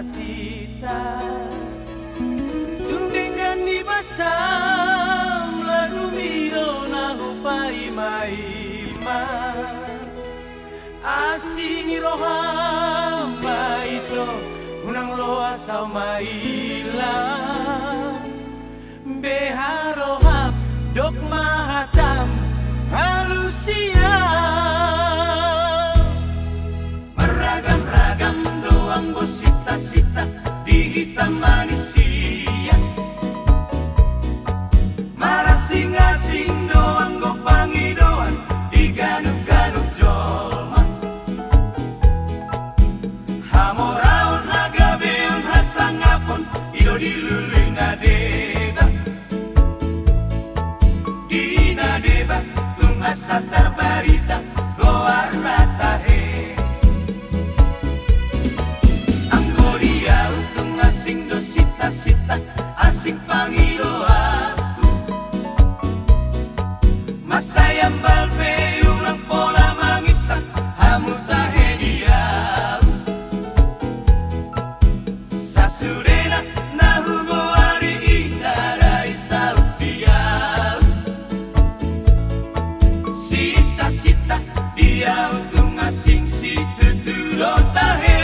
sita-sita Tundingan di basam lagu miro na hupai maima Asing rohamba ito unang loa sa maila Beharoham dok mahatam halusia Meragam-ragam doang bosita-sita di hitam manusia Marasing-asing doang go pangidoan di ganug-ganug jolma Hamoraon hagabeon hasangapon ido diluluy na deba Di na deba tumasa tarbarita goar ratahe Sita asing pangidoatu Masayang balpe ulang pola mangisak hamuta hediau Sasurena nahugo ari indara isau diau Sita-sita diau tung asing si tuturo tahe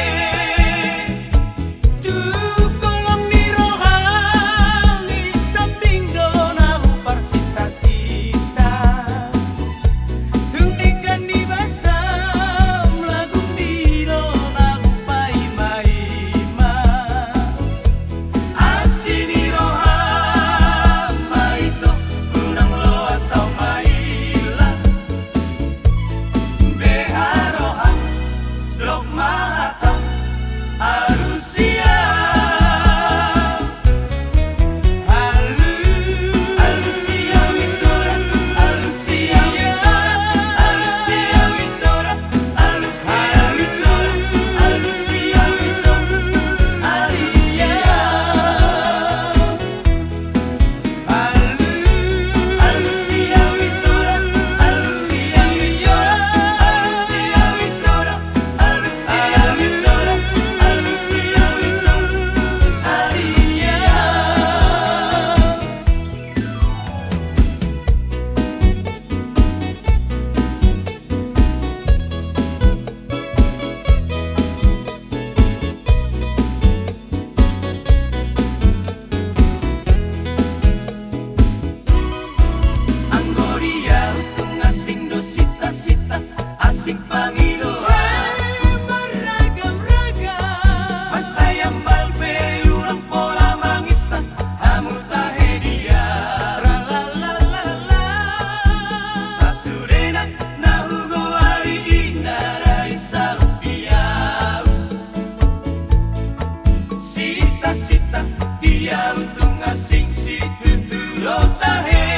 Asing pangidoan Meragam-ragam Masayang balpe ulang pola mangisak hamuta hediah Tralalalala Sasurena nahugo ari indara isau diau Sita-sita dia untung asing si tuturo tahe